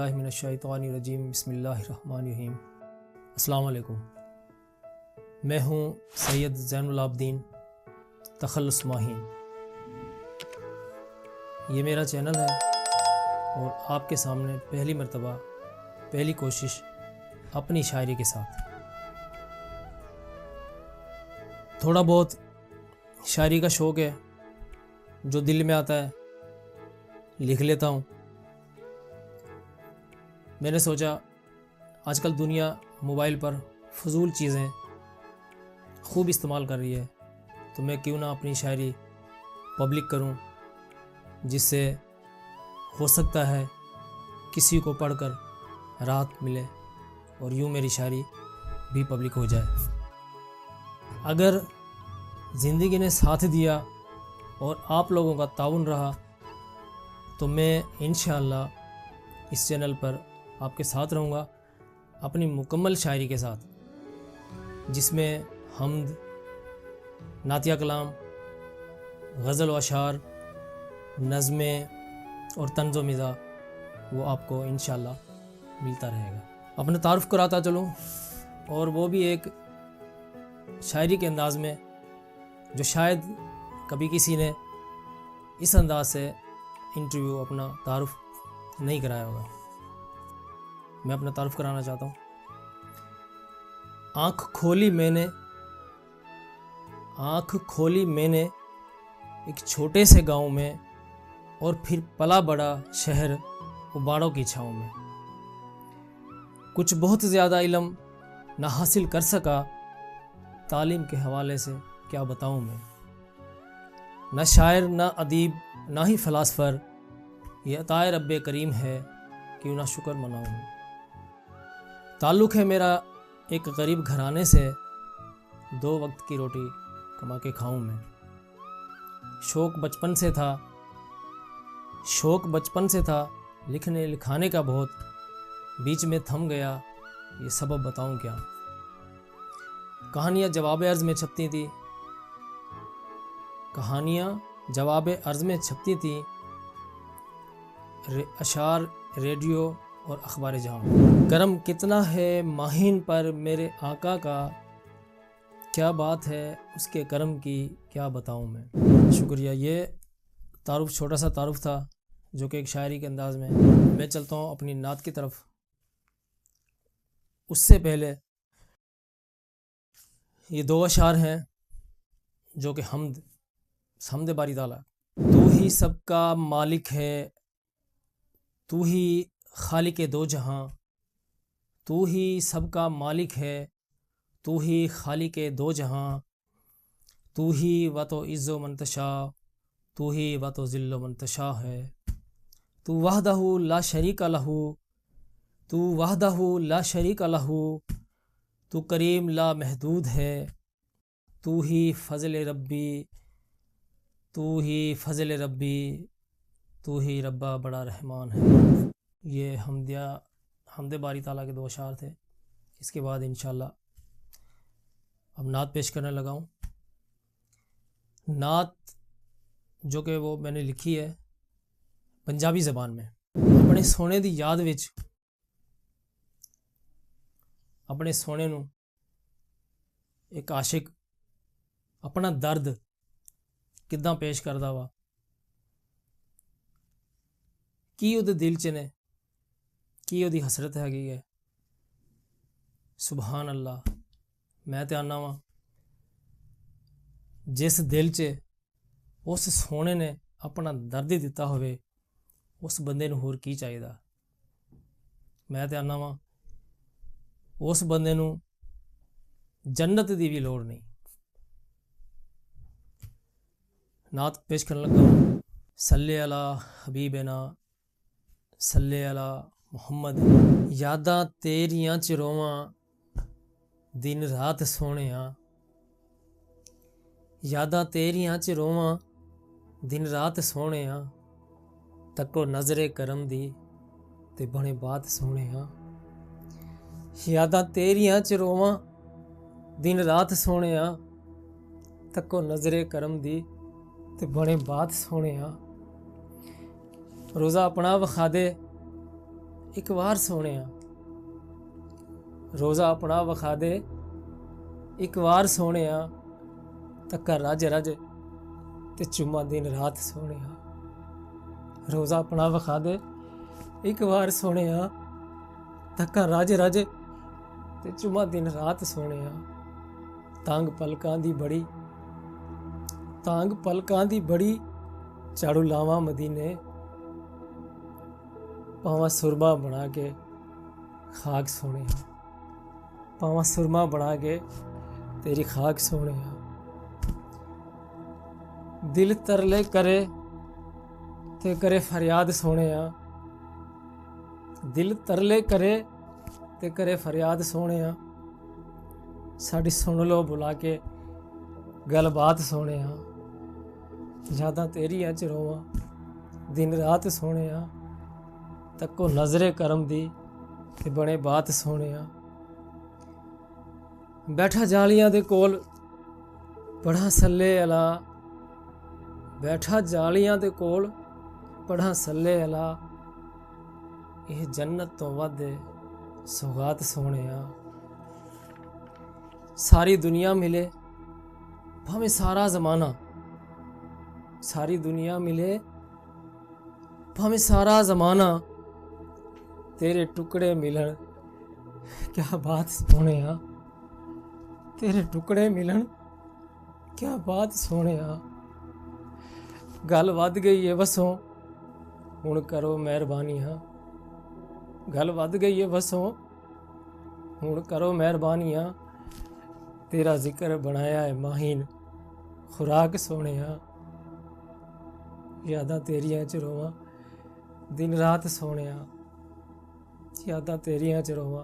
باللہ من الشیطان الرجیم بسم اللہ الرحمن الرحیم۔ السلام علیکم، میں ہوں سید زین العابدین تخلص ماہین۔ یہ میرا چینل ہے اور آپ کے سامنے پہلی مرتبہ پہلی کوشش اپنی شاعری کے ساتھ تھوڑا بہت شاعری کا شوق ہے، جو دل میں آتا ہے لکھ لیتا ہوں۔ میں نے سوچا آج کل دنیا موبائل پر فضول چیزیں خوب استعمال کر رہی ہے، تو میں کیوں نہ اپنی شاعری پبلک کروں، جس سے ہو سکتا ہے کسی کو پڑھ کر راحت ملے اور یوں میری شاعری بھی پبلک ہو جائے۔ اگر زندگی نے ساتھ دیا اور آپ لوگوں کا تعاون رہا تو میں انشاءاللہ اس چینل پر آپ کے ساتھ رہوں گا اپنی مکمل شاعری کے ساتھ، جس میں حمد، نعتیہ کلام، غزل و اشعار، نظمیں اور طنز و مزاح وہ آپ کو انشاءاللہ ملتا رہے گا۔ اپنا تعارف کراتا چلوں، اور وہ بھی ایک شاعری کے انداز میں جو شاید کبھی کسی نے اس انداز سے انٹرویو اپنا تعارف نہیں کرایا ہوگا۔ میں اپنا تعارف کرانا چاہتا ہوں۔ آنکھ کھولی میں نے ایک چھوٹے سے گاؤں میں، اور پھر پلا بڑا شہر غباروں کی چھاؤں میں۔ کچھ بہت زیادہ علم نہ حاصل کر سکا، تعلیم کے حوالے سے کیا بتاؤں میں۔ نہ شاعر نہ ادیب نہ ہی فلاسفر، یہ عطائے رب کریم ہے، کیوں نہ شکر مناؤں میں۔ تعلق ہے میرا ایک غریب گھرانے سے، 2 وقت کی روٹی کما کے کھاؤں میں۔ شوق بچپن سے تھا لکھنے لکھانے کا بہت، بیچ میں تھم گیا یہ سبب بتاؤں کیا۔ کہانیاں جواب عرض میں چھپتی تھیں، اشعار ریڈیو اور اخبار جہاں۔ کرم کتنا ہے ماہین پر میرے آقا کا، کیا بات ہے اس کے کرم کی کیا بتاؤں میں۔ شکریہ۔ یہ تعارف چھوٹا سا تعارف تھا، جو کہ ایک شاعری کے انداز میں چلتا ہوں اپنی نعت کی طرف۔ اس سے پہلے یہ 2 اشعار ہیں جو کہ حمد باری تعالیٰ۔ تو ہی سب کا مالک ہے، تو ہی خالق 2 جہاں، تو ہی سب کا مالک ہے، تو ہی خالق 2 جہاں، تو ہی و تو عز و منتشا، تو ہی و تو ذل و منتشا ہے۔ تو وحدہ لا شریک لہ، تو وحدہ لا شریک لہ، تو کریم لا محدود ہے، تو ہی فضل ربی، تو ہی فضل ربی، تو ہی ربا بڑا رحمان ہے۔ یہ حمد باری تعالیٰ کے 2 اشعار تھے۔ اس کے بعد انشاءاللہ اب نعت پیش کرنے لگا ہوں۔ نعت جو کہ وہ میں نے لکھی ہے پنجابی زبان میں۔ اپنے سونے دی یاد وچ اپنے سونے نو ایک عاشق اپنا درد کداں پیش کردا وا، کی وہ دل چ نے، کی وہ حسرت ਹੈਗੀ ہے۔ سبحان اللہ، میں تے آنا وا جس دل چ اس سونے نے اپنا درد ہی دتا ہوئے، اس بندے نو ہور کی چاہیے۔ میں تے آنا وا اس بندے نو جنت دی بھی لوڑ نہیں۔ نعت پیش کرنے لگا ہوں۔ صلی علی حبیبنا صلی علی محمد۔ یاداں تیریاں چ رواں دن رات سونیاں، یاداں تیریاں چ رواں دن رات سونیاں، تکو نظر کرم دی تے بنے بات سونیاں۔ یاداں تیریاں چ رواں دن رات سونیاں، تکو نظر کرم دی تے بنے بات سونیاں۔ روزہ اپنا وکھا دے ਇੱਕ ਵਾਰ ਸੋਹਣਿਆ, ਰੋਜ਼ਾ ਆਪਣਾ ਵਿਖਾ ਦੇ ਇੱਕ ਵਾਰ ਸੋਹਣਿਆ, ਤੱਕਾ ਰਜ ਰਜ ਤੇ ਚੁੰਮਾ ਦਿਨ ਰਾਤ ਸੋਹਣਿਆ। ਰੋਜ਼ਾ ਆਪਣਾ ਵਿਖਾ ਦੇ ਇੱਕ ਵਾਰ ਸੋਹਣਿਆ, ਤੱਕਾ ਰਜ ਰਜ ਤੇ ਚੁੰਮਾ ਦਿਨ ਰਾਤ ਸੋਹਣਿਆ। ਤਾਂਗ ਪਲਕਾਂ ਦੀ ਬੜੀ ਝਾੜੂ ਲਾਵਾਂ ਮਦੀਨੇ, ਪਾਵਾਂ ਸੁਰਮਾ ਬਣਾ ਕੇ ਖਾਕ ਸੋਹਣਿਆ। ਪਾਵਾਂ ਸੁਰਮਾ ਬਣਾ ਕੇ ਤੇਰੀ ਖਾਕ ਸੋਹਣਿਆ। ਦਿਲ ਤਰਲੇ ਕਰੇ ਤੇ ਕਰੇ ਫਰਿਆਦ ਸੋਹਣਿਆ। ਦਿਲ ਤਰਲੇ ਕਰੇ ਤੇ ਕਰੇ ਫਰਿਆਦ ਸੋਹਣਿਆ। ਸਾਡੀ ਸੁਣ ਲੋ ਬੁਲਾ ਕੇ ਗੱਲਬਾਤ ਸੋਹਣਿਆ। ਯਾਦਾਂ ਤੇਰੀਆਂ ਚ ਰੋਵਾਂ ਦਿਨ ਰਾਤ ਸੋਹਣਿਆ। ਤੱਕੋ ਨਜ਼ਰੇ ਕਰਮ ਦੀ ਤੇ ਬਣੇ ਬਾਤ ਸੋਹਣਿਆ। ਬੈਠਾ ਜਾਲੀਆਂ ਦੇ ਕੋਲ ਪੜ੍ਹਾਂ ਸੱਲੇ ਅਲਾ, ਬੈਠਾ ਜਾਲੀਆਂ ਦੇ ਕੋਲ ਪੜ੍ਹਾਂ ਸੱਲੇ ਅਲਾ। ਇਹ ਜੰਨਤ ਤੋਂ ਵੱਧ ਸੌਗਾਤ ਸੋਹਣਿਆ। ਸਾਰੀ ਦੁਨੀਆ ਮਿਲੇ ਭਾਵੇਂ ਸਾਰਾ ਜ਼ਮਾਨਾ, ਸਾਰੀ ਦੁਨੀਆ ਮਿਲੇ ਭਾਵੇਂ ਸਾਰਾ ਜ਼ਮਾਨਾ, ਤੇਰੇ ਟੁਕੜੇ ਮਿਲਣ ਕਿਆ ਬਾਤ ਸੋਹਣਿਆ। ਤੇਰੇ ਟੁਕੜੇ ਮਿਲਣ ਕਿਆ ਬਾਤ ਸੋਹਣਿਆ। ਗੱਲ ਵੱਧ ਗਈ ਏ ਵਸੋਂ ਹੁਣ ਕਰੋ ਮਿਹਰਬਾਨੀਆਂ। ਗੱਲ ਵੱਧ ਗਈ ਏ ਵਸੋਂ ਹੁਣ ਕਰੋ ਮਿਹਰਬਾਨੀਆਂ। ਤੇਰਾ ਜ਼ਿਕਰ ਬਣਾਇਆ ਹੈ ਮਾਹੀਨ ਖੁਰਾਕ ਸੋਹਣਿਆ। ਯਾਦਾਂ ਤੇਰੀਆਂ ਚ ਰੋਵਾਂ ਦਿਨ ਰਾਤ ਸੋਹਣਿਆ। ਯਾਦਾਂ ਤੇਰੀਆਂ ਚ ਰੋਵਾਂ